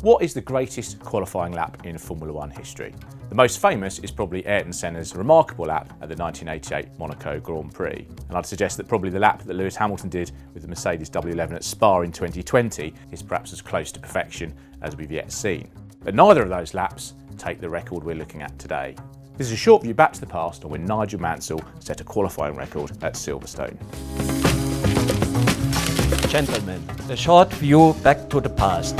What is the greatest qualifying lap in Formula One history? The most famous is probably Ayrton Senna's remarkable lap at the 1988 Monaco Grand Prix. And I'd suggest that probably the lap that Lewis Hamilton did with the Mercedes W11 at Spa in 2020 is perhaps as close to perfection as we've yet seen. But neither of those laps take the record we're looking at today. This is a short view back to the past on when Nigel Mansell set a qualifying record at Silverstone. Gentlemen, a short view back to the past.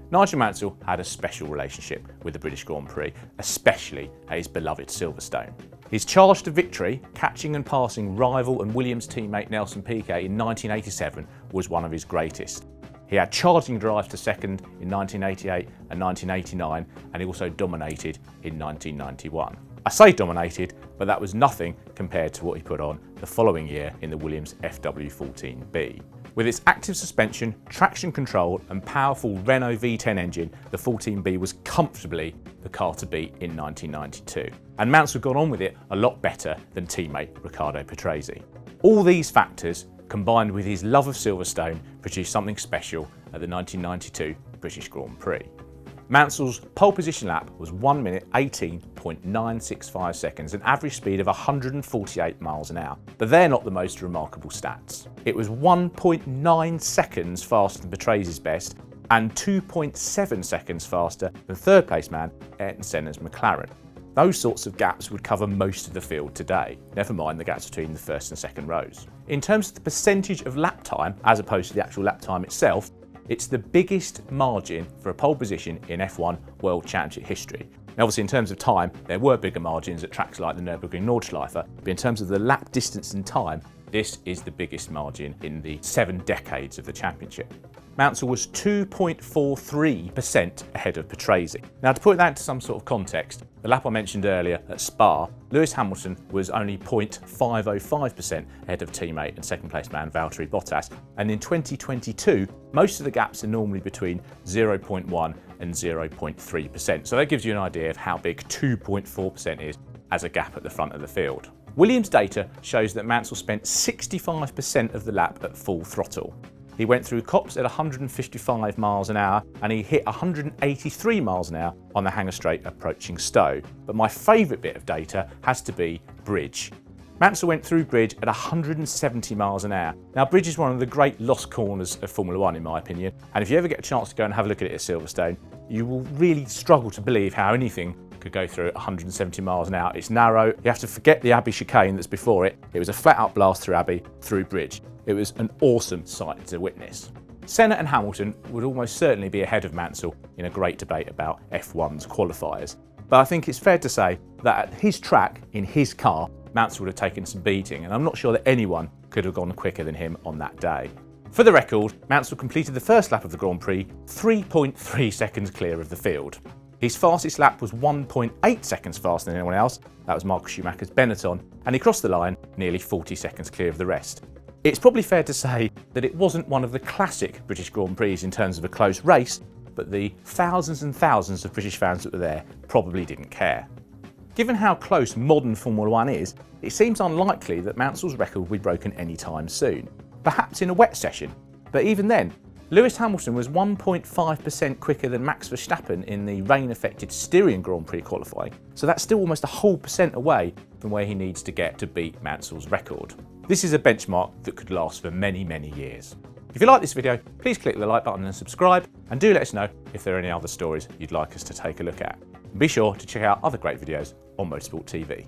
Nigel Mansell had a special relationship with the British Grand Prix, especially at his beloved Silverstone. His charge to victory, catching and passing rival and Williams teammate Nelson Piquet in 1987, was one of his greatest. He had charging drives to second in 1988 and 1989, and he also dominated in 1991. I say dominated, but that was nothing compared to what he put on the following year in the Williams FW14B. With its active suspension, traction control and powerful Renault V10 engine, the 14B was comfortably the car to beat in 1992. And Mansell got on with it a lot better than teammate Riccardo Patrese. All these factors, combined with his love of Silverstone, produced something special at the 1992 British Grand Prix. Mansell's pole position lap was 1 minute 18.965 seconds, an average speed of 148 miles an hour. But they're not the most remarkable stats. It was 1.9 seconds faster than Patrase's best and 2.7 seconds faster than third place man Ayrton Senna's McLaren. Those sorts of gaps would cover most of the field today, never mind the gaps between the first and second rows. In terms of the percentage of lap time, as opposed to the actual lap time itself, it's the biggest margin for a pole position in F1 World Championship history. Now obviously in terms of time, there were bigger margins at tracks like the Nürburgring Nordschleife, but in terms of the lap distance and time, this is the biggest margin in the 7 decades of the championship. Mansell was 2.43% ahead of Patrese. Now to put that into some sort of context, the lap I mentioned earlier at Spa, Lewis Hamilton was only 0.505% ahead of teammate and second place man Valtteri Bottas, and in 2022 most of the gaps are normally between 0.1 and 0.3%, so that gives you an idea of how big 2.4% is as a gap at the front of the field. Williams data shows that Mansell spent 65% of the lap at full throttle. He went through COPSE at 155 miles an hour and he hit 183 miles an hour on the hangar straight approaching Stowe. But my favourite bit of data has to be Bridge. Mansell went through Bridge at 170 miles an hour. Now Bridge is one of the great lost corners of Formula One in my opinion, and if you ever get a chance to go and have a look at it at Silverstone, you will really struggle to believe how anything could go through at 170 miles an hour. It's narrow, you have to forget the Abbey chicane that's before it. It was a flat out blast through Abbey, through Bridge. It was an awesome sight to witness. Senna and Hamilton would almost certainly be ahead of Mansell in a great debate about F1's qualifiers. But I think it's fair to say that at his track, in his car, Mansell would have taken some beating, and I'm not sure that anyone could have gone quicker than him on that day. For the record, Mansell completed the first lap of the Grand Prix 3.3 seconds clear of the field. His fastest lap was 1.8 seconds faster than anyone else, that was Michael Schumacher's Benetton, and he crossed the line nearly 40 seconds clear of the rest. It's probably fair to say that it wasn't one of the classic British Grand Prix in terms of a close race, but the thousands and thousands of British fans that were there probably didn't care. Given how close modern Formula One is, it seems unlikely that Mansell's record will be broken anytime soon. Perhaps in a wet session, but even then, Lewis Hamilton was 1.5% quicker than Max Verstappen in the rain-affected Styrian Grand Prix qualifying, so that's still almost a whole % away from where he needs to get to beat Mansell's record. This is a benchmark that could last for many, many years. If you like this video, please click the like button and subscribe, and do let us know if there are any other stories you'd like us to take a look at. And be sure to check out other great videos on Motorsport TV.